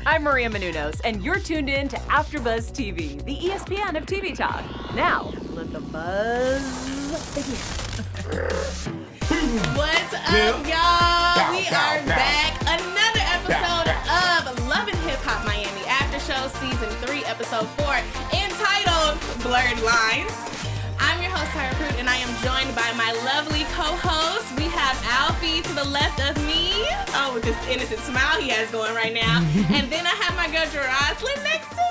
I'm Maria Menounos, and you're tuned in to AfterBuzz TV, the ESPN of TV talk. Now, let the buzz begin. What's up, y'all? We are back. Another episode of Love and Hip Hop Miami After Show, Season 3, Episode 4, entitled Blurred Lines. I'm your host, Tyra, and I am joined by my lovely co-host. We have Alfee to the left of me. Oh, with this innocent smile he has going right now. And then I have my girl, Jeroslyn, next to me.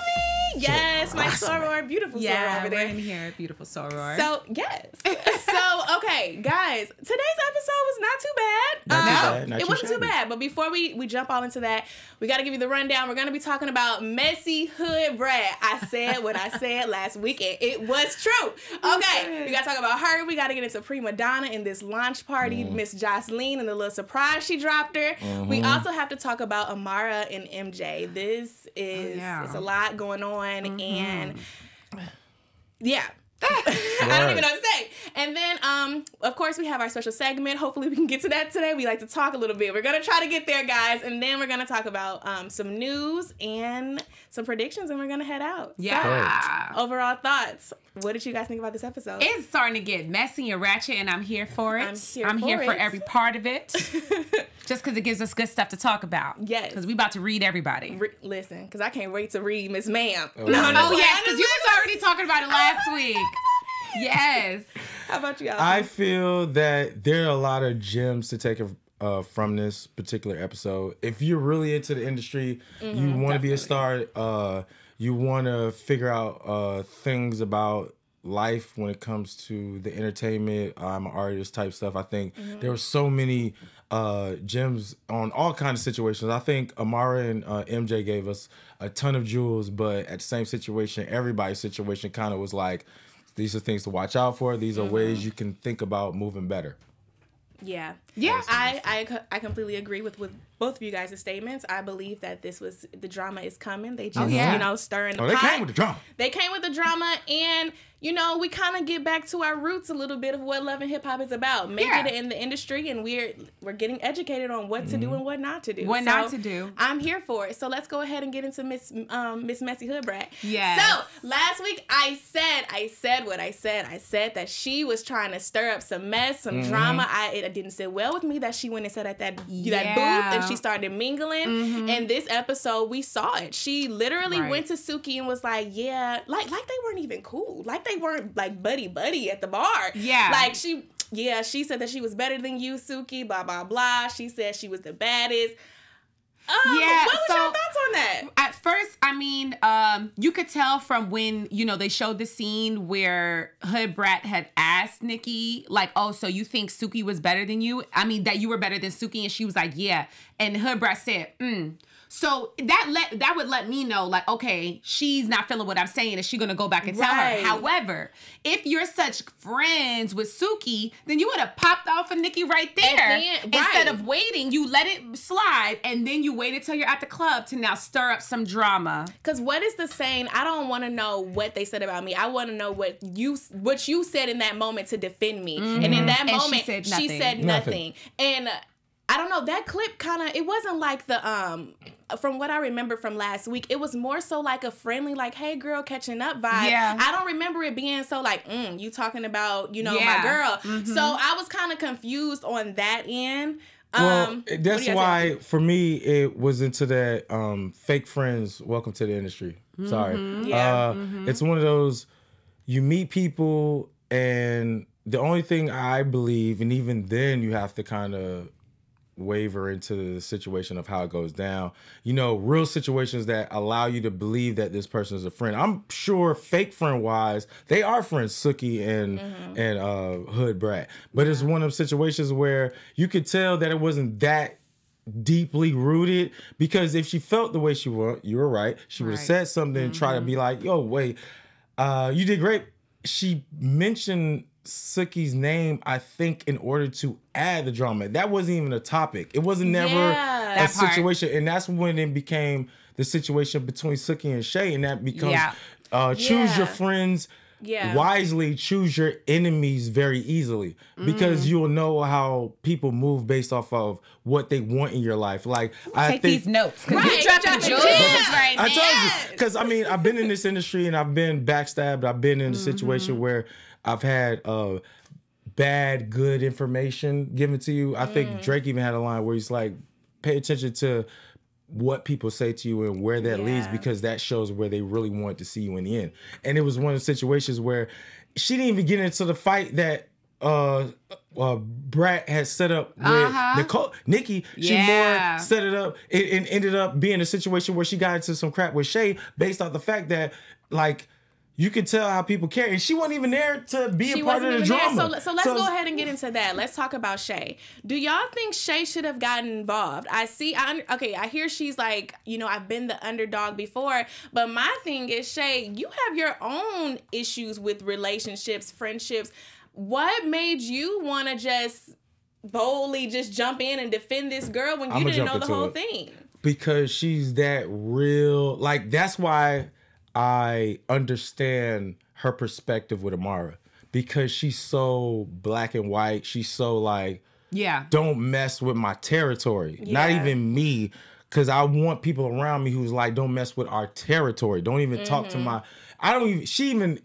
Yes, my soror, beautiful soror over there. We're in here, beautiful soror. So, yes. So, okay, guys, today's episode was not too bad. It wasn't too bad. But before we jump all into that, we got to give you the rundown. We're going to be talking about messy hood brat. I said what I said last weekend. It was true. Okay, we got to talk about her. We got to get into Prima Donna in this launch party, Miss Jeroslyn, and the little surprise she dropped her. We also have to talk about Amara and MJ. This is it's a lot going on. And yeah. I don't even know what to say. And then, of course, we have our special segment. Hopefully we can get to that today. We like to talk a little bit. We're going to try to get there, guys. And then we're going to talk about some news and some predictions, and we're going to head out. Yeah. So, overall thoughts. What did you guys think about this episode? It's starting to get messy and ratchet, and I'm here for it. I'm here for every part of it. Just because it gives us good stuff to talk about. Yes. Because we about to read everybody. Listen, because I can't wait to read Miss Ma'am. Yes, because you was already talking about it last week. Yes. How about you, Alfee? I feel that there are a lot of gems to take from this particular episode. If you're really into the industry, you want to be a star, you want to figure out things about life when it comes to the entertainment, I'm an artist type stuff. I think there were so many gems on all kinds of situations. I think Amara and MJ gave us a ton of jewels, but at the same situation, everybody's situation kind of was like, these are things to watch out for. These are ways you can think about moving better. Yeah. Yeah. I completely agree with both of you guys' statements. I believe that the drama is coming. They just, stirring the pot. They came with the drama. They came with the drama, and, we kind of get back to our roots a little bit of what Love and Hip Hop is about. Making it in the industry, and we're getting educated on what to do and what not to do. Not to do. I'm here for it. So let's go ahead and get into Miss Messy Hood Brat. Yes. So last week I said what I said. I said that she was trying to stir up some mess, some drama. It didn't sit well with me that she went and sat at that booth and she started mingling. And this episode we saw it. She literally went to Suki and was like, yeah, like they weren't even cool. Like they weren't like buddy at the bar. Yeah. Like she said that she was better than you, Suki, blah, blah, blah. She said she was the baddest. What was your thoughts on that? At first, you could tell from when, they showed the scene where Hood Brat had asked Nikki, like, oh, so you think Suki was better than you? That you were better than Suki? And she was like, yeah. And Hood Brat said, So that would let me know, like, okay, she's not feeling what I'm saying. Is she going to go back and tell her? However, if you're such friends with Suki, then you would have popped off of Nikki right there. Instead of waiting, you let it slide, and then you waited till you're at the club to now stir up some drama. Because what is the saying? I don't want to know what they said about me. I want to know what you said in that moment to defend me. And in that moment, she said nothing. And I don't know, that clip it wasn't like the, from what I remember from last week, it was more so like a friendly, like, hey girl, catching up vibe. Yeah. I don't remember it being so like, you talking about, my girl. So I was kind of confused on that end. Well, that's why, for me, it was into that fake friends, welcome to the industry. Sorry. It's one of those, you meet people, and the only thing I believe, and even then you have to kind of waver into the situation of how it goes down. Real situations that allow you to believe that this person is a friend. I'm sure fake friend wise, they are friends, Suki and Hood Brat. But it's one of those situations where you could tell that it wasn't that deeply rooted, because if she felt the way she was, you were right, she would have said something and try to be like, yo, wait, you did great. She mentioned Suki's name, I think, in order to add the drama. That wasn't even a topic. It wasn't never a situation. And that's when it became the situation between Suki and Shay. And that becomes choose your friends wisely choose your enemies very easily, because you'll know how people move based off of what they want in your life. Like, I Take think these notes. Right, You're dropping jewels right now. I told you, because I mean, I've been in this industry and I've been backstabbed. I've been in a situation where I've had bad, good information given to you. I think Drake even had a line where he's like, pay attention to what people say to you and where that leads, because that shows where they really want to see you in the end. And it was one of the situations where she didn't even get into the fight that Brat had set up with Nikki. She more set it up and ended up being a situation where she got into some crap with Shay based off the fact that, like, you could tell how people care, and she wasn't even there to be a part of the drama. So let's go ahead and get into that. Let's talk about Shay. Do y'all think Shay should have gotten involved? I hear she's like, you know, I've been the underdog before, but my thing is, Shay, you have your own issues with relationships, friendships. What made you want to just boldly just jump in and defend this girl when you didn't know the whole thing? Because she's that real. Like, that's why I understand her perspective with Amara, because she's so black and white. She's so like, don't mess with my territory. Not even me, because I want people around me who's like, don't mess with our territory. Don't even talk to my, she even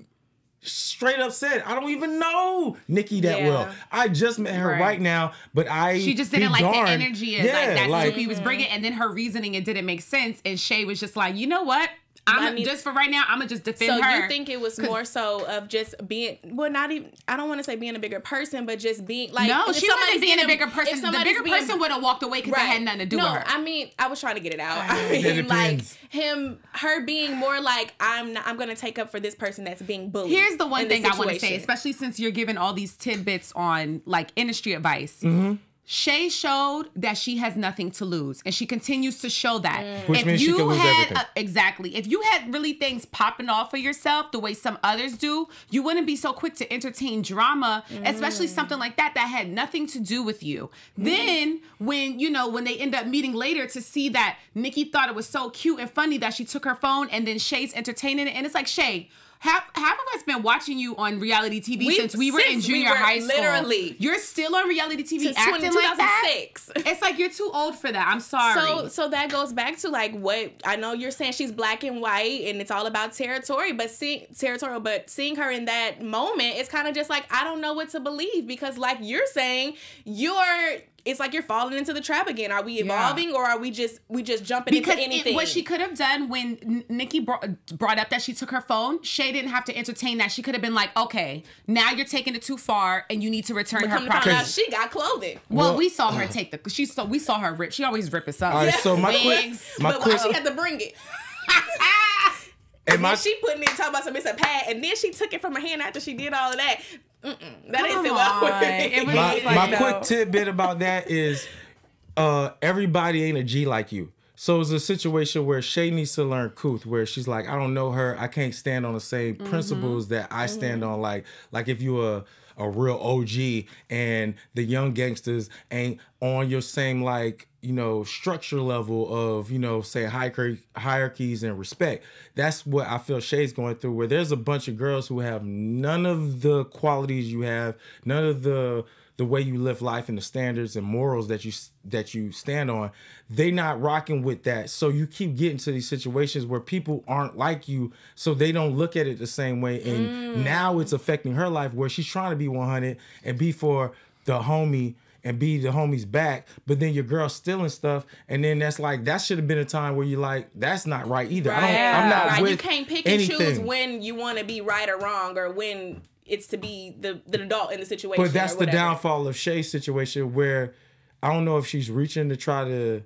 straight up said, I don't even know Nikki that well. I just met her right now, but she just didn't like the energy like that Suki was bringing, and then her reasoning, it didn't make sense, and Shay was just like, you know what? Just for right now, I'm gonna just defend her. So you think it was more so of just being, well, not even, I don't want to say being a bigger person, but just being like, no, she wasn't being a bigger person. The bigger person would have walked away because it had nothing to do with her. I mean, I was trying to get it out. I mean, like her being more like, I'm gonna take up for this person that's being bullied. Here's the one thing I want to say, especially since you're giving all these tidbits on like industry advice. Shay showed that she has nothing to lose, and she continues to show that. Which means she can lose everything. Exactly. If you had really things popping off for yourself the way some others do, you wouldn't be so quick to entertain drama, especially something like that had nothing to do with you. Then when they end up meeting later to see that Nikki thought it was so cute and funny that she took her phone, and then Shay's entertaining it, and it's like, Shay, half of us been watching you on reality TV since we were in junior high school. Literally. You're still on reality TV since acting like that? It's like you're too old for that. I'm sorry. So that goes back to like what, I know you're saying she's black and white and it's all about territory, but seeing her in that moment, it's kind of just like, I don't know what to believe, because like you're saying, it's like you're falling into the trap again. Are we evolving, or are we just jumping into anything? What she could have done when Nikki brought up that she took her phone, Shay didn't have to entertain that. She could have been like, okay, now you're taking it too far and you need to return her property. She got clothing. Well, we saw her take we saw her rip. She always rip us up. All right, so my quick, why she had to bring it? And then she put it in, talking about some, it's a pad, and then she took it from her hand after she did all of that. That ain't so well. My quick tidbit about that is everybody ain't a G like you. So it's a situation where Shay needs to learn couth, where she's like, I don't know her. I can't stand on the same principles that I stand on. Like if you're a real OG and the young gangsters ain't on your same, like, structure level of, say hierarchies and respect. That's what I feel Shay's going through, where there's a bunch of girls who have none of the qualities you have, none of the way you live life and the standards and morals that you stand on. They not rocking with that. So you keep getting to these situations where people aren't like you, so they don't look at it the same way. And now it's affecting her life, where she's trying to be 100 and be for the homie and be the homie's back, but then your girl's stealing stuff, and then that's like, that should have been a time where you're like, that's not right either. Right. I'm not with you can't pick and choose when you want to be right or wrong, or when it's to be the adult in the situation. But that's the downfall of Shay's situation, where I don't know if she's reaching to try to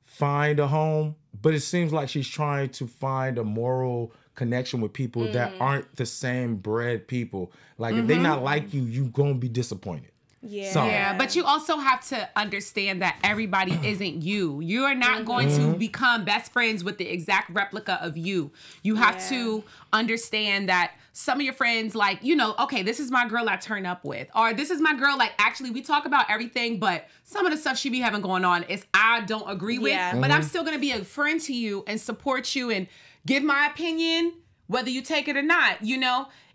find a home, but it seems like she's trying to find a moral connection with people that aren't the same bred people. Like if they not like you, you gonna be disappointed. Yeah, but you also have to understand that everybody isn't you. You are not going to become best friends with the exact replica of you. You have to understand that some of your friends, like, okay, this is my girl I turn up with, or this is my girl, like, actually we talk about everything, but some of the stuff she be having going on is I don't agree with, but I'm still going to be a friend to you and support you and give my opinion, whether you take it or not,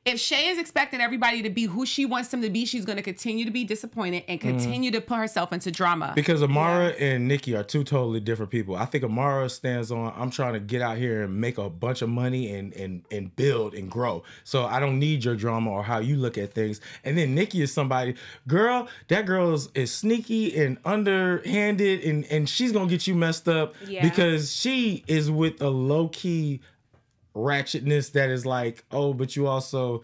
if Shay is expecting everybody to be who she wants them to be, she's going to continue to be disappointed and continue to put herself into drama. Because Amara and Nikki are two totally different people. I think Amara stands on, I'm trying to get out here and make a bunch of money and build and grow. So I don't need your drama or how you look at things. And then Nikki is somebody, girl, that girl is sneaky and underhanded and she's going to get you messed up because she is with a low-key ratchetness that is like, oh, but you also,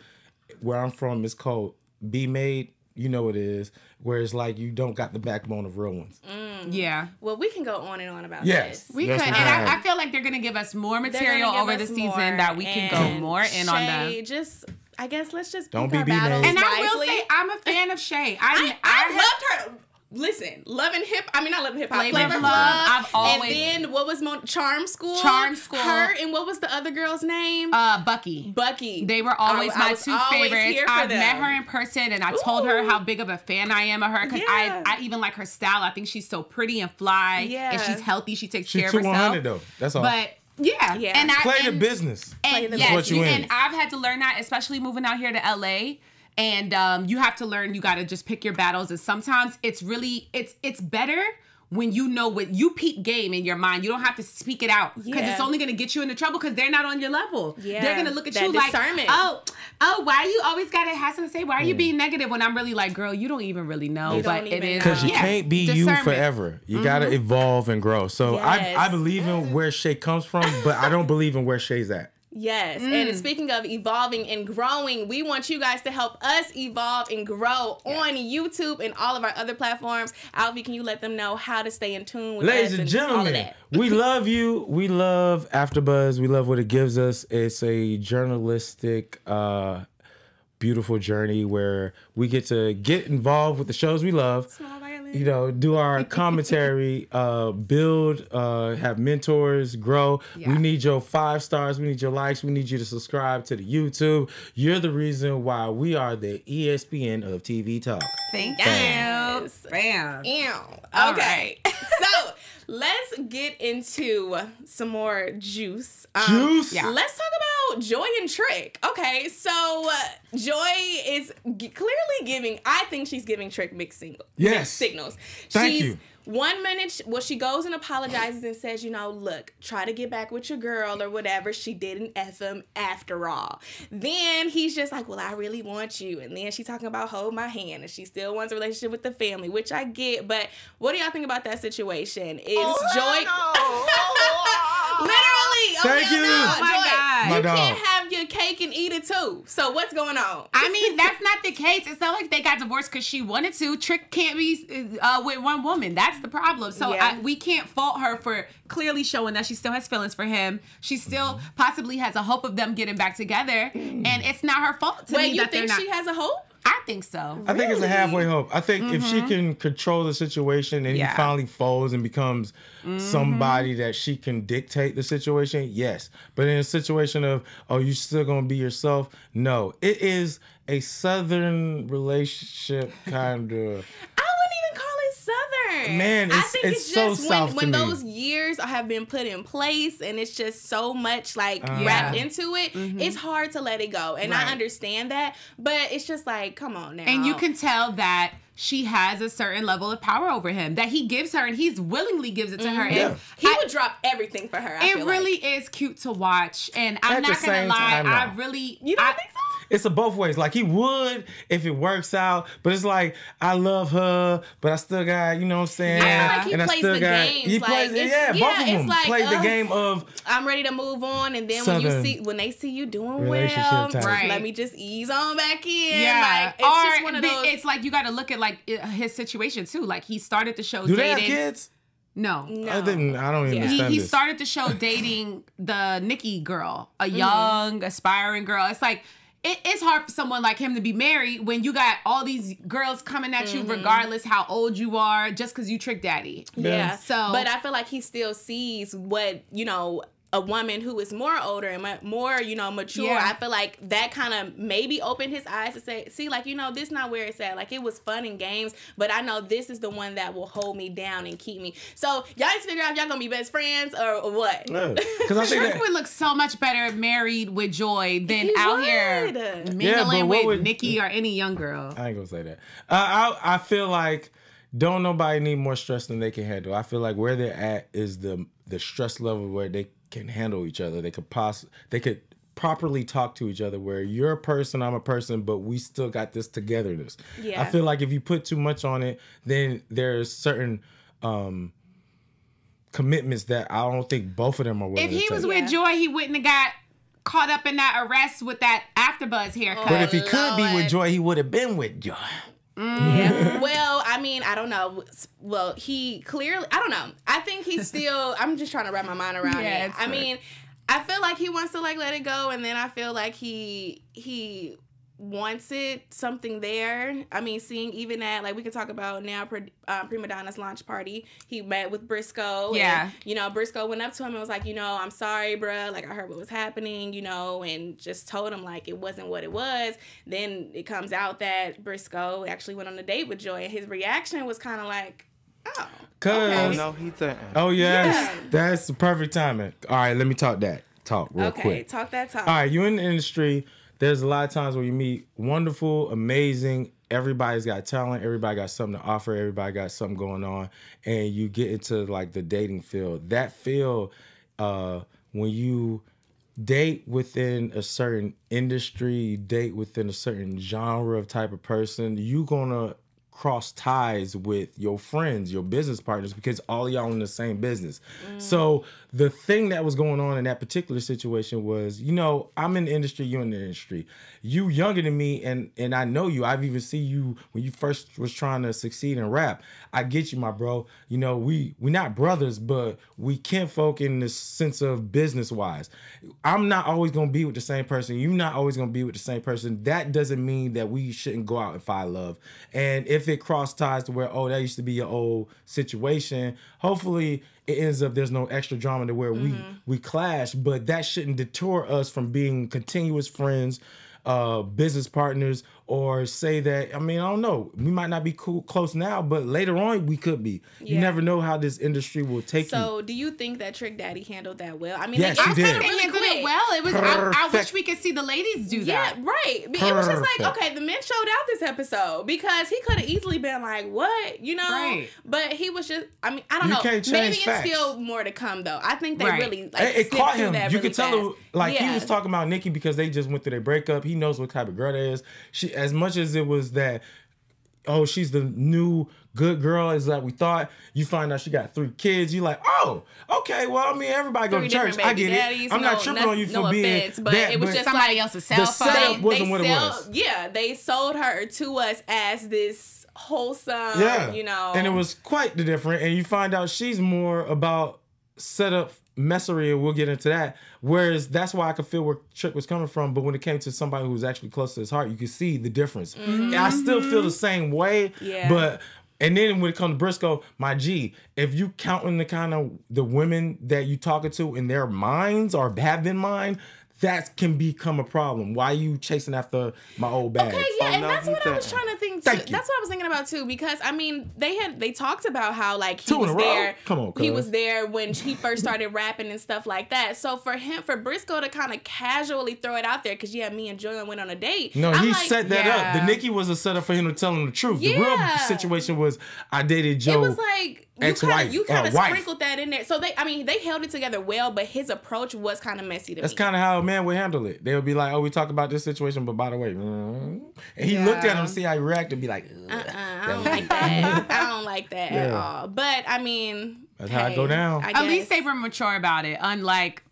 where I'm from, it's called be made. You know what it is. Where it's like you don't got the backbone of real ones. Yeah. Well, we can go on and on about this. We could. And I feel like they're going to give us more material over the season that we can go more in on them. Just, I guess let's just don't pick our be battles And wisely. I will say, I'm a fan of Shay. I loved her. Listen, Love and Hip. I mean, not Love and Hip Hop. Flavor of Love. I've always. And then what was Charm School? Charm School. Her and what was the other girl's name? Bucky. They were always my two favorites. I've them. met her in person, and I told her how big of a fan I am of her because I even like her style. I think she's so pretty and fly, and she's healthy. She takes care of herself. She's 200 though. That's all. But yeah. And play the business. And that's what you and I've had to learn that, especially moving out here to LA. And you have to learn, you got to just pick your battles. And sometimes it's really, it's better when you know what you peep game in your mind. You don't have to speak it out because it's only going to get you into trouble because they're not on your level. Yeah. They're going to look at you like, oh, why you always got to have something to say? Why are you being negative when I'm really like, girl, you don't even really know. But it is. Because you can't be you forever. You got to evolve and grow. So I believe in where Shay comes from, but I don't believe in where Shay's at. Yes. And speaking of evolving and growing, we want you guys to help us evolve and grow on YouTube and all of our other platforms. Alfee, can you let them know how to stay in tune with Ladies us and gentlemen, all of that? We love you. We love AfterBuzz. We love what it gives us. It's a journalistic, beautiful journey where we get to get involved with the shows we love. You know, do our commentary, build, have mentors, grow. Yeah. We need your 5 stars. We need your likes. We need you to subscribe to the YouTube. You're the reason why we are the ESPN of TV talk. Thank you. Bam. Okay. So let's get into some more juice. Juice? Yeah. Let's talk about Joy and Trick. Okay, so Joy is clearly giving, I think she's giving Trick mixed signals. Thank you. 1 minute, she goes and apologizes and says, look, try to get back with your girl or whatever. She didn't F him after all. Then he's just like, well, I really want you. And then she's talking about hold my hand and she still wants a relationship with the family, which I get. But what do y'all think about that situation? Is Joy... Literally. Thank you. Oh my God. You can't have your cake and eat it too. So what's going on? I mean, that's not the case. It's not like they got divorced because she wanted to. Trick can't be with one woman. That's the problem. So we can't fault her for clearly showing that she still has feelings for him. She still possibly has a hope of them getting back together. And it's not her fault to me that they're not. Wait, you think she has a hope? I think so. I think it's a halfway hope. I think if she can control the situation and he finally folds and becomes somebody that she can dictate the situation, yes. But in a situation of, oh, you still gonna be yourself? No. It is a Southern relationship kind of. Man, I think it's so just South when to those me. Years have been put in place and it's just so much wrapped into it, it's hard to let it go. And I understand that, but it's just like, come on now. And you can tell that she has a certain level of power over him that he gives her and he's willingly gives it to her. Yeah. And he would drop everything for her. It really is cute to watch. And I'm not going to lie, I really... You don't think so? It's a both ways. Like, he would if it works out, but it's like, I love her, but I still got, you know what I'm saying? I feel like he plays the games. He plays, both of them played the game of... I'm ready to move on, and then when they see you doing well, let me just ease on back in. Yeah. Like, it's just one of those... It's like, you got to look at, like, his situation, too. Like, he started the show dating... Do they have kids? No. I don't even understand He this. started the show dating the Nikki girl, a young, aspiring girl. It's like... It's hard for someone like him to be married when you got all these girls coming at you regardless how old you are, just because you trick daddy. Yeah. So, but I feel like he still sees what, a woman who is more older and more, you know, mature, I feel like that kind of maybe opened his eyes to say, see, like, you know, this not where it's at. Like, it was fun and games, but I know this is the one that will hold me down and keep me. So y'all need to figure out if y'all gonna be best friends or what. Because I think Trick would look so much better married with Joy than out here mingling with Nikki or any young girl. I ain't gonna say that. I feel like don't nobody need more stress than they can handle. I feel like where they're at is the stress level where they can handle each other. They could properly talk to each other where you're a person, I'm a person, but we still got this togetherness. Yeah. I feel like if you put too much on it, then there's certain commitments that I don't think both of them are willing to take. If he was with Joy, he wouldn't have got caught up in that arrest with that AfterBuzz haircut. But if he could be with Joy, he would have been with Joy. Yeah. Well, I mean, I don't know. Well, he clearly, I don't know. I think he's still, I'm just trying to wrap my mind around it. I mean, I feel like he wants to like let it go, and then I feel like he wants it, something there. I mean, seeing even at, like, we could talk about now Prima Donna's launch party. He met with Briscoe. Yeah. And, you know, Briscoe went up to him and was like, you know, I'm sorry, bruh. Like, I heard what was happening, you know, and just told him, like, it wasn't what it was. Then it comes out that Briscoe actually went on a date with Joy, and his reaction was kind of like, oh. Cause, no, he didn't. Oh, yes. That's the perfect timing. All right, let me talk real quick. Okay, talk that talk. All right, you in the industry. There's a lot of times where you meet wonderful, amazing, everybody's got talent, everybody got something to offer, everybody got something going on, and you get into like the dating field. That field, when you date within a certain industry, date within a certain genre of type of person, you gonna cross ties with your friends, your business partners, because all y'all in the same business. So the thing that was going on in that particular situation was, you know, I'm in the industry, you're in the industry. You younger than me, and I know you. I've even seen you when you first was trying to succeed in rap. I get you, my bro. You know, we not brothers, but we kinfolk in the sense of business-wise. I'm not always going to be with the same person. You're not always going to be with the same person. That doesn't mean that we shouldn't go out and find love. And if it cross ties to where, oh, that used to be your old situation, hopefully it ends up there's no extra drama to where we clash, but that shouldn't deter us from being continuous friends, business partners, or say that, I mean, I don't know, we might not be close now, but later on we could be. You never know how this industry will take you. So do you think that Trick Daddy handled that well? I mean, yes, he did. He handled it well. It was. I wish we could see the ladies do that. Yeah, right. It was just like, okay, the men showed out this episode because he could have easily been like, what? You know? Right. But he was just, I mean, I don't know. Maybe it's still more to come, though. I think they really, like, it caught him. You could tell him, like, he was talking about Nikki because they just went through their breakup. He knows what type of girl that is. As much as it was that, oh, she's the new good girl as like we thought, you find out she got 3 kids. You like, oh, okay, well, I mean, everybody go to church. I get it. I'm not tripping on you for being but it was just somebody else's cell phone. The setup wasn't what it was. Yeah, they sold her to us as this wholesome, you know. And it was quite the different. And you find out she's more about setup messery, and we'll get into that. Whereas that's why I could feel where Trick was coming from, but when it came to somebody who was actually close to his heart, you could see the difference. And I still feel the same way, but and then when it comes to Briscoe, my G, if you counting the kind of the women that you talking to in their minds or have been mine, that can become a problem. Why are you chasing after my old bag? Okay, yeah, and that's what I was trying to think too. That's what I was thinking about too, because I mean, they talked about how like he was there. Come on, he was there when he first started rapping and stuff like that. So for Briscoe to kind of casually throw it out there, because me and Joy went on a date. No, he set that up. The Nikki was a setup for him to tell him the truth. The real situation was I dated Joe. It was like you kind of sprinkled that in there. So they held it together well, but his approach was kind of messy to me. That's kind of how a man would handle it. They would be like, oh, we talked about this situation, but by the way, and he looked at him to see how he reacted and be like, I don't like that. I don't like that at all. But I mean, that's how it go down. At least they were mature about it, unlike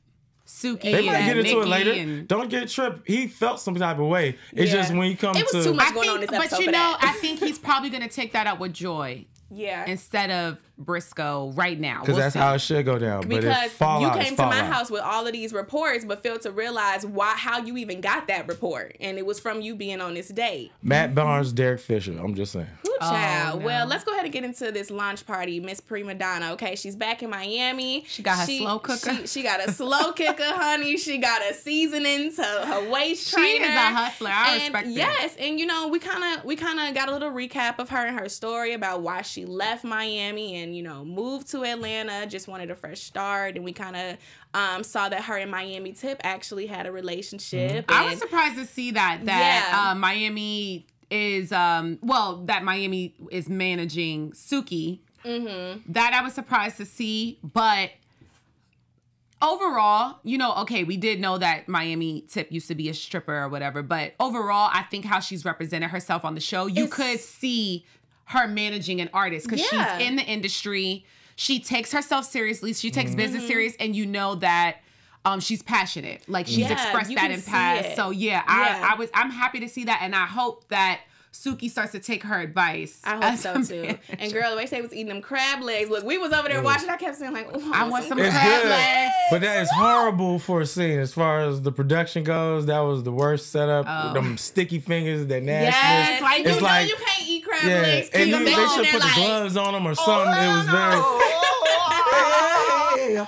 Suki. They might get into it later. Don't get tripped. He felt some type of way. It's just when you come to... It was too much going on this episode. But you know, I think he's probably going to take that up with Joy. Yeah. Instead of Briscoe right now. Because that's how it should go down. Because you came to my house with all of these reports, but failed to realize how you even got that report. And it was from you being on this date. Matt Barnes, Derek Fisher. I'm just saying. Ooh, child. No. Well, let's go ahead and get into this launch party. Miss Prima Donna. Okay, she's back in Miami. She got her slow cooker. She got a slow cooker, honey. She got a seasoning to her waist trainer. She is a hustler. I respect that. Yes, and you know, we kind of got a little recap of her and her story about why she left Miami and, you know, moved to Atlanta, just wanted a fresh start. And we kind of saw that her and Miami Tip actually had a relationship. I was surprised to see that Miami is that Miami is managing Suki. Mm-hmm. That I was surprised to see, but overall, you know, okay, we did know that Miami Tip used to be a stripper or whatever, but overall, I think how she's represented herself on the show, you could see her managing an artist because she's in the industry. She takes herself seriously. She takes business serious, and you know that she's passionate. Like she's expressed that in past. So I'm happy to see that, and I hope that Suki starts to take her advice. I hope so too. And girl, the way they was eating them crab legs. Look, we was over there watching. I kept saying like, I want some crab legs. But that is horrible for a scene. As far as the production goes, that was the worst setup. Them sticky fingers, that nastiness. Yes, like you know you can't eat crab legs. And they should put the gloves on them or something. It was very.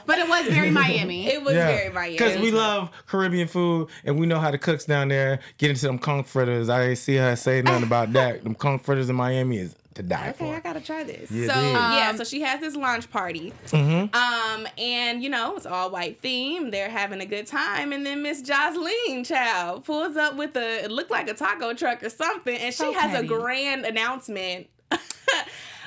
But it was very Miami. It was very Miami. Because we love Caribbean food and we know how the cooks down there get into them conch fritters. I didn't see her say nothing about that. Them conch fritters in Miami is to die for. Okay, I gotta try this. Yeah, so she has this launch party. And you know, it's all white theme. They're having a good time. And then Miss Jeroslyn, child, pulls up with it looked like a taco truck or something. And she has a grand announcement.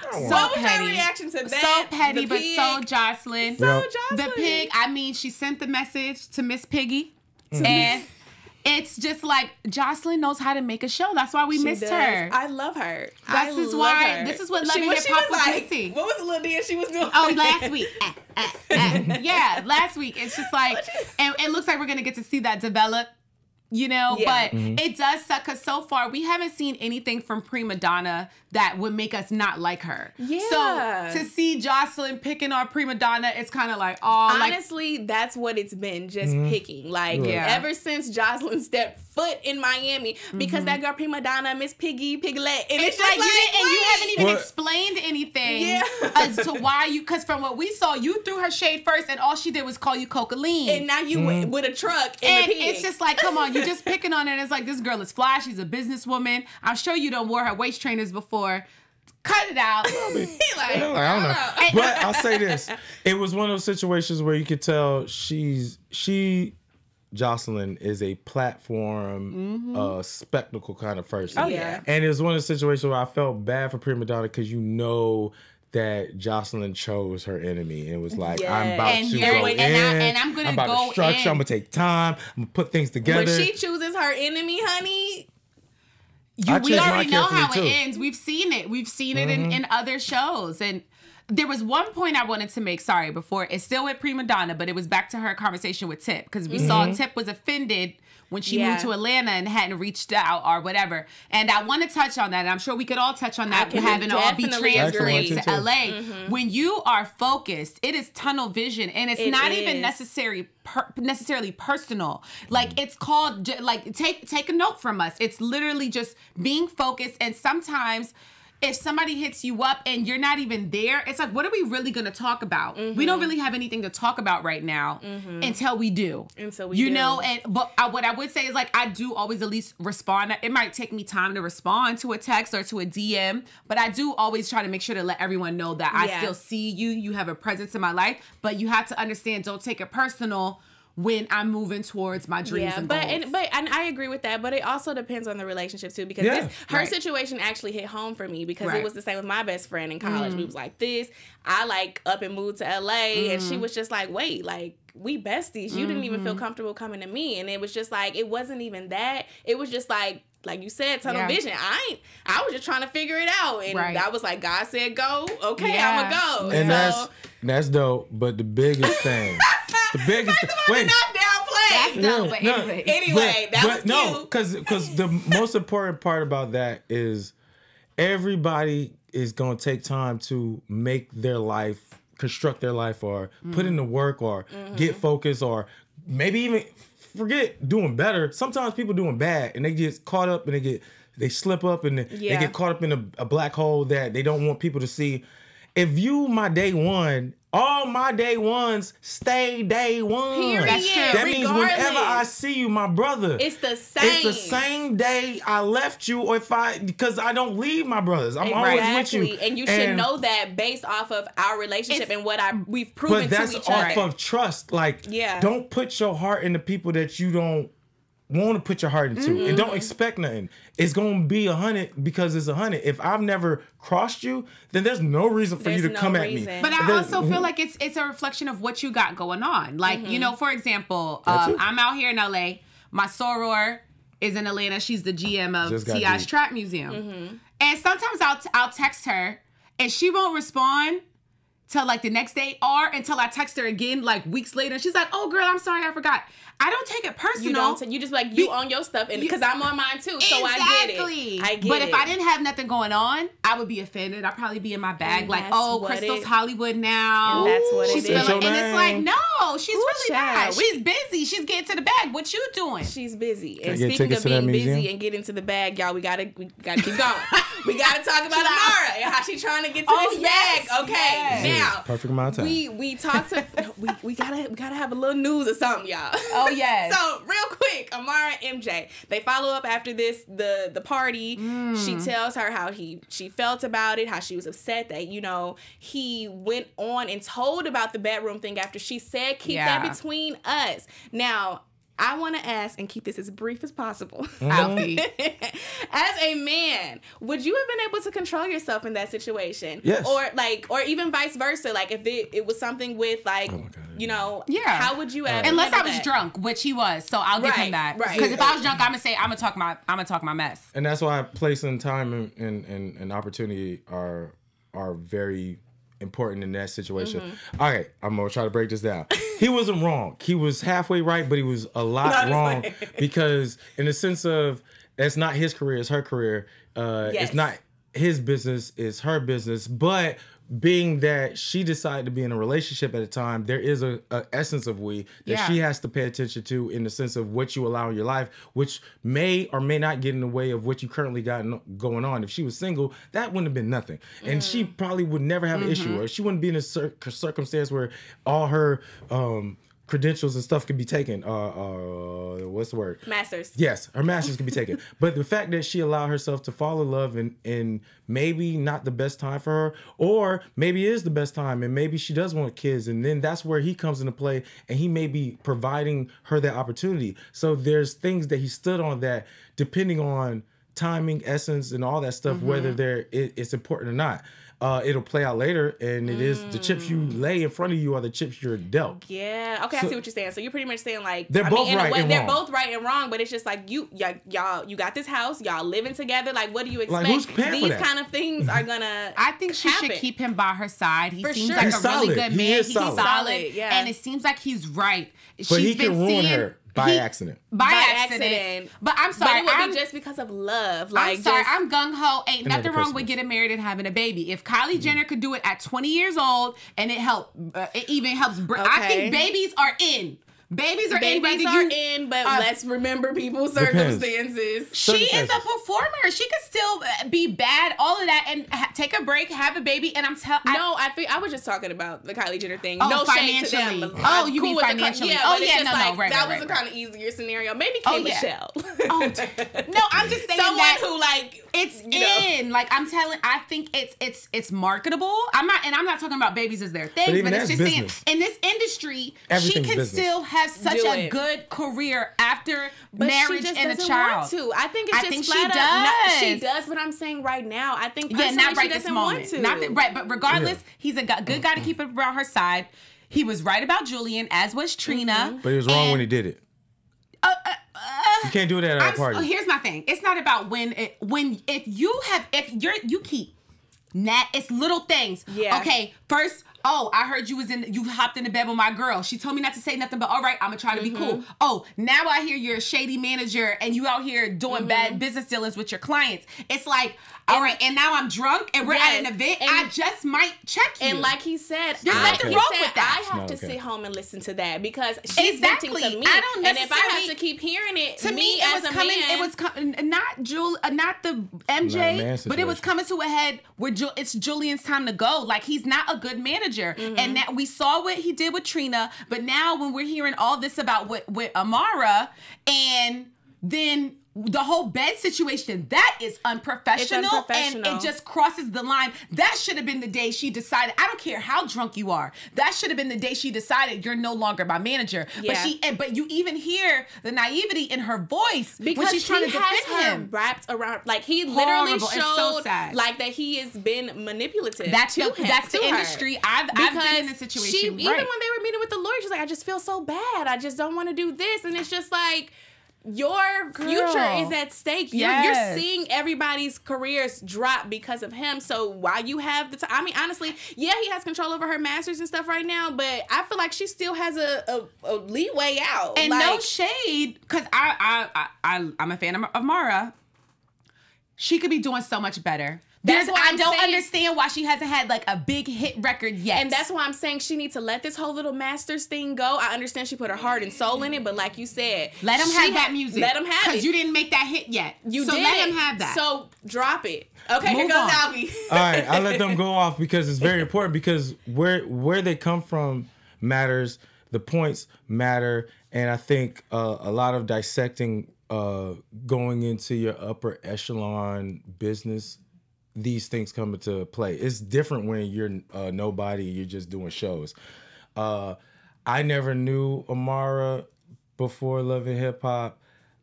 What was her reaction to that? So petty, but so Jeroslyn. The pig, I mean, she sent the message to Miss Piggy. And it's just like, Jeroslyn knows how to make a show. That's why we missed her. I love her. This is what Love and Hip Hop was missing. What was the little dance she was doing? Oh, last week. Yeah, last week. It's just like, and it looks like we're going to get to see that develop. You know, but it does suck because so far we haven't seen anything from Prima Donna that would make us not like her. Yeah. So to see Jeroslyn picking on Prima Donna, it's kind of like, oh. Honestly, that's what it's been, just picking. Like, ever since Jeroslyn stepped foot in Miami, because that girl Prima Donna, Miss Piggy, Piglet, and it's like, you haven't even explained anything as to why you, because from what we saw, you threw her shade first and all she did was call you Cocaline. And now you with a truck and it's just like, come on, you're just picking on it. It's like, this girl is fly. She's a businesswoman. I'm sure you done wore her waist trainers before. Cut it out. I don't know. But I'll say this. It was one of those situations where you could tell Jeroslyn is a platform, spectacle kind of person. Oh, yeah. And it was one of the situations where I felt bad for Prima Donna because you know that Jeroslyn chose her enemy and was like, I'm about to go in. And I'm going to go structure. I'm going to take time. I'm going to put things together. When she chooses her enemy, honey... we already know how it ends. We've seen it. We've seen it in other shows. And there was one point I wanted to make, before. It's still with Prima Donna, but it was back to her conversation with Tip. Because we saw Tip was offended when she moved to Atlanta and hadn't reached out or whatever. And I want to touch on that. And I'm sure we could all touch on that, having all be translated to LA. When you are focused, it is tunnel vision. And it's not even necessarily personal. Like, it's called, like, take a note from us. It's literally just being focused. And sometimes if somebody hits you up and you're not even there, it's like, what are we really going to talk about? We don't really have anything to talk about right now until we do. You know, but what I would say is, like, I do always at least respond. It might take me time to respond to a text or to a DM, but I do always try to make sure to let everyone know that I still see you. You have a presence in my life, but you have to understand, don't take it personal when I'm moving towards my dreams and goals. And I agree with that, but it also depends on the relationship too, because her situation actually hit home for me because it was the same with my best friend in college. We was like this. I like up and moved to LA and she was just like, wait, like, we besties. You didn't even feel comfortable coming to me. And it was just like, it wasn't even that. It was just like you said, tunnel vision. I was just trying to figure it out. And I was like, God said go. Okay, I'm going to go. And that's dope. But the biggest thing, wait. That's dope, but anyway, that was cute. because the most important part about that is everybody is going to take time to make their life, construct their life, or put in the work, or get focused, or maybe even forget doing better. Sometimes people doing bad and they get caught up and they slip up and they get caught up in a black hole that they don't want people to see. If you my day one, all my day ones stay day one. Period. That's true. That means whenever I see you, my brother, it's the same. It's the same day I left you, or because I don't leave my brothers. I'm always with you. And you should know that based off of our relationship and what we've proven to each other. But that's off of trust. Like, don't put your heart into people that you don't want to put your heart into, and don't expect nothing. It's gonna be 100 because it's 100. If I've never crossed you, then there's no reason for you to come at me. But I also feel like it's a reflection of what you got going on. Like, you know, for example, I'm out here in LA. My soror is in Atlanta. She's the GM of T.I.'s Trap Museum. And sometimes I'll text her and she won't respond till like the next day, or until I text her again like weeks later. She's like, "Oh girl, I'm sorry, I forgot." I don't take it personal. You just like, you own your stuff, and because I'm on mine too, so I get it. But if I didn't have nothing going on, I would be offended. I'd probably be in my bag and like, "Oh, Crystal's Hollywood now." And that's what she's it is. And it's like, no, she's really not. She's busy. She's getting to the bag. What you doing? She's busy. And speaking of being busy and getting to the bag, y'all, we gotta keep going. We gotta talk about Amara and how she's trying to get to this bag. Okay, now perfect amount of time. We talked to we gotta have a little news or something, y'all. Oh yes. So real quick, Amara and MJ, they follow up after this the party. She tells her how she felt about it, how she was upset that, you know, he went on and told about the bedroom thing after she said keep that between us. Now, I want to ask, and keep this as brief as possible, Alfee. As a man, would you have been able to control yourself in that situation? Yes. Or even vice versa, like if it was something with like, you know, how would you have? Unless I was drunk, which he was, so I'll give him that. Right. Because if I was drunk, I'm gonna talk my mess. And that's why place and time and opportunity are very important in that situation. All right, I'm gonna try to break this down. He wasn't wrong. He was halfway right, but he was a lot wrong because in the sense of that's not his career, it's her career. It's not his business, it's her business. But being that she decided to be in a relationship at a time, there is a essence of that she has to pay attention to in the sense of what you allow in your life, which may or may not get in the way of what you currently got going on. If she was single, that wouldn't have been nothing. And she probably would never have an issue, or she wouldn't be in a circumstance where all her credentials and stuff could be taken. What's the word? Masters. Yes, her masters could be taken. But the fact that she allowed herself to fall in love in maybe not the best time for her, or maybe it is the best time, and maybe she does want kids, and then that's where he comes into play, and he may be providing her that opportunity. So there's things that he stood on that, depending on timing, essence, and all that stuff, whether it's important or not. It'll play out later, and it is the chips you lay in front of you are the chips you're dealt. Yeah. Okay, I see what you're saying. So you're pretty much saying like they're both right and they're wrong. both right and wrong, but it's just like y'all got this house, y'all living together. Like, what do you expect? Like, who's paying These for that? kind of things are gonna. I think she should keep him by her side. He seems like He's a really good man. He's solid. Yeah. And it seems like he's right. But he can ruin her by accident. By accident. But I'm sorry. But it would be just because of love. Like, I'm sorry. I'm gung-ho. Ain't nothing wrong with getting married and having a baby. If Kylie Jenner could do it at 20 years old, and it even helps. I think babies are in. Babies are in, but let's remember people's circumstances. She is a performer. She could still be bad, all of that, and take a break, have a baby. And I was just talking about the Kylie Jenner thing. Oh, no shade to financially. them. Oh, you mean financially? That was a kind of easier scenario. Maybe K. Michelle. No, I'm just saying someone who like it's in. Like I think it's marketable. I'm not talking about babies as their things, but it's just saying in this industry, she can still have such a good career after marriage and a child. I think it's just flat up. She does, but I'm saying right now, I think personally not right she doesn't want to. But regardless, he's a good guy to keep around her side. He was right about Julian, as was Trina. But he was wrong when he did it. You can't do that at a party. Here's my thing. It's not about you keep it's little things. Yeah. Okay, first, oh, I heard you hopped into bed with my girl. She told me not to say nothing, but all right, I'm gonna try to be cool. Oh, now I hear you're a shady manager and you out here doing bad business dealings with your clients. It's like, all right, and now I'm drunk and we're at an event. I just might check you. And like he said, there's nothing wrong with that. I have to sit home and listen to that because she's venting to me. I don't and if I have to keep hearing it, to me as it was a coming. man, It was not the MJ, but it was coming to a head where it's Julian's time to go. Like, he's not a good manager, and that we saw what he did with Trina. But now when we're hearing all this about with Amara, and then the whole bed situation, that is unprofessional, and it just crosses the line. That should have been the day she decided, I don't care how drunk you are, that should have been the day she decided you're no longer my manager. But you even hear the naivety in her voice because when she's trying to defend him. Wrapped around, like, he literally showed like that he has been manipulative. That's the industry. I've been in a situation. Even when they were meeting with the lawyer, she's like, I just feel so bad. I just don't want to do this, and it's just like, your future is at stake. You're seeing everybody's careers drop because of him. So while you have the time, I mean, honestly, he has control over her masters and stuff right now, but I feel like she still has a leeway out. And no shade, because I'm a fan of Mara. She could be doing so much better. I don't understand why she hasn't had like a big hit record yet. And that's why I'm saying she needs to let this whole little masters thing go. I understand she put her heart and soul in it, but like you said, let him have that music. Let him have it. Because you didn't make that hit yet. So let him have that. So drop it. Okay, here goes Alfee. All right, I let them go off because it's very important, because where they come from matters. The points matter. And I think a lot of dissecting going into your upper echelon business, these things come into play. It's different when you're nobody, you're just doing shows. I never knew Amara before Love and Hip Hop.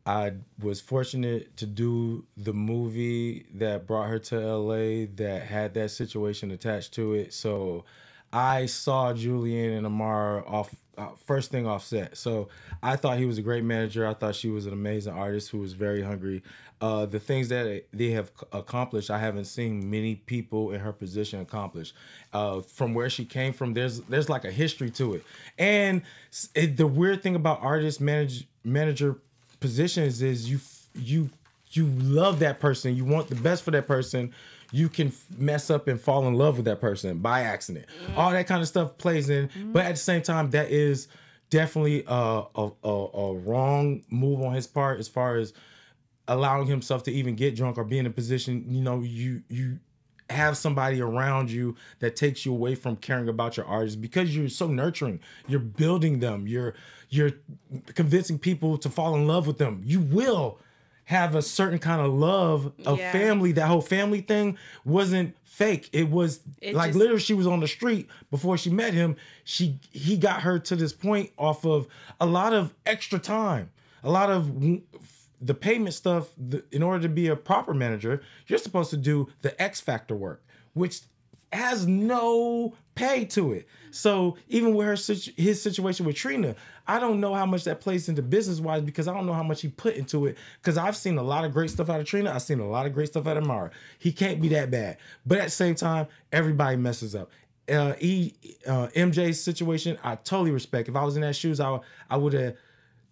I was fortunate to do the movie that brought her to LA that had that situation attached to it. So I saw Julian and Amara first thing off set. So I thought he was a great manager. I thought she was an amazing artist who was very hungry. The things that they have accomplished, I haven't seen many people in her position accomplish. From where she came from, there's like a history to it. And the weird thing about artist manager positions is you love that person. You want the best for that person. You can mess up and fall in love with that person by accident. All that kind of stuff plays in. But at the same time, that is definitely a wrong move on his part as far as allowing himself to even get drunk or be in a position, you have somebody around you that takes you away from caring about your artists because you're so nurturing. You're building them. You're convincing people to fall in love with them. You will have a certain kind of love of family. That whole family thing wasn't fake. It was literally she was on the street before she met him. He got her to this point off of a lot of extra time, a lot of the payment stuff. In order to be a proper manager, you're supposed to do the X factor work, which has no pay to it. So even with his situation with Trina, I don't know how much that plays into business-wise because I don't know how much he put into it, because I've seen a lot of great stuff out of Trina. I've seen a lot of great stuff out of Mara. He can't be that bad. But at the same time, everybody messes up. MJ's situation, I totally respect. If I was in that shoes, I would have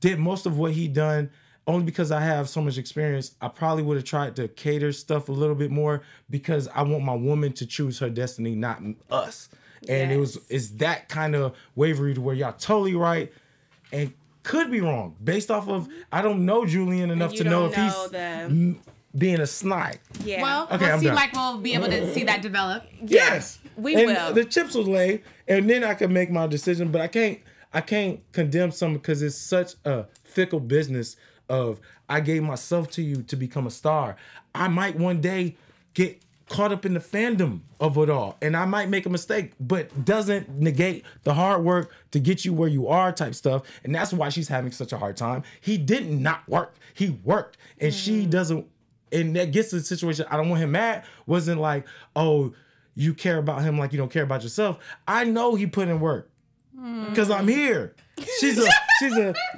did most of what he done. Only because I have so much experience, I probably would have tried to cater stuff a little bit more because I want my woman to choose her destiny, not us. And it's that kind of wavery to where y'all totally right and could be wrong based off of, I don't know Julian enough to know if he's being a snide. Yeah. Well, we'll see, like we'll be able to see that develop. Yes. We will. The chips will lay and then I can make my decision, but I can't condemn someone because it's such a fickle business of I gave myself to you to become a star. I might one day get caught up in the fandom of it all and I might make a mistake, but doesn't negate the hard work to get you where you are type stuff. And that's why she's having such a hard time. He didn't not work. He worked and she doesn't, and that gets to the situation. I don't want him mad. Wasn't like, oh, you care about him like you don't care about yourself. I know he put in work because I'm here. She's a.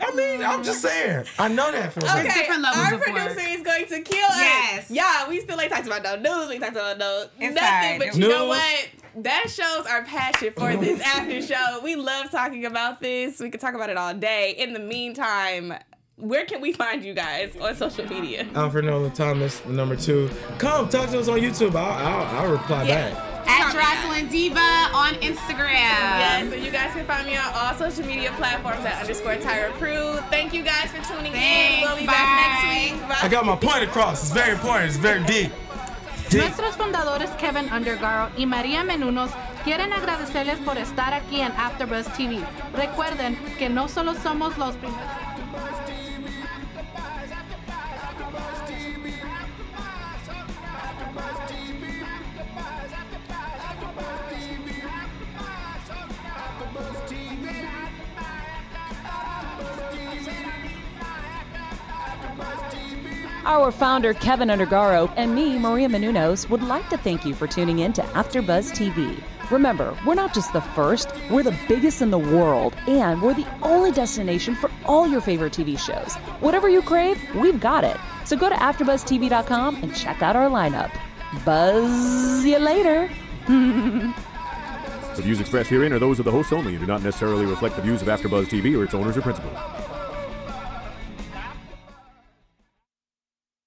I mean, I'm just saying. I know that for okay, different levels our of producer work. is going to kill us. Yeah, we still ain't talking about no news. We ain't talking about no nothing. But you know what? that shows our passion for this after show. We love talking about this. We could talk about it all day. In the meantime, where can we find you guys on social media? Alfred Nolan Thomas, the number 2. Come talk to us on YouTube. I'll reply back. At Jeroslyn Diva on Instagram. Yes, so you guys can find me on all social media platforms at _Tyra Crew. Thank you guys for tuning in. We'll be back next week. Bye. I got my point across. It's very important. It's very deep. Nuestros fundadores Kevin Undergaro y María Menunos quieren agradecerles por estar aquí en AfterBuzz TV. Recuerden que no solo somos los primeros. Our founder, Kevin Undergaro, and me, Maria Menounos, would like to thank you for tuning in to AfterBuzz TV. Remember, we're not just the first, we're the biggest in the world, and we're the only destination for all your favorite TV shows. Whatever you crave, we've got it. So go to AfterBuzzTV.com and check out our lineup. Buzz you later. The views expressed herein are those of the hosts only and do not necessarily reflect the views of AfterBuzz TV or its owners or principals.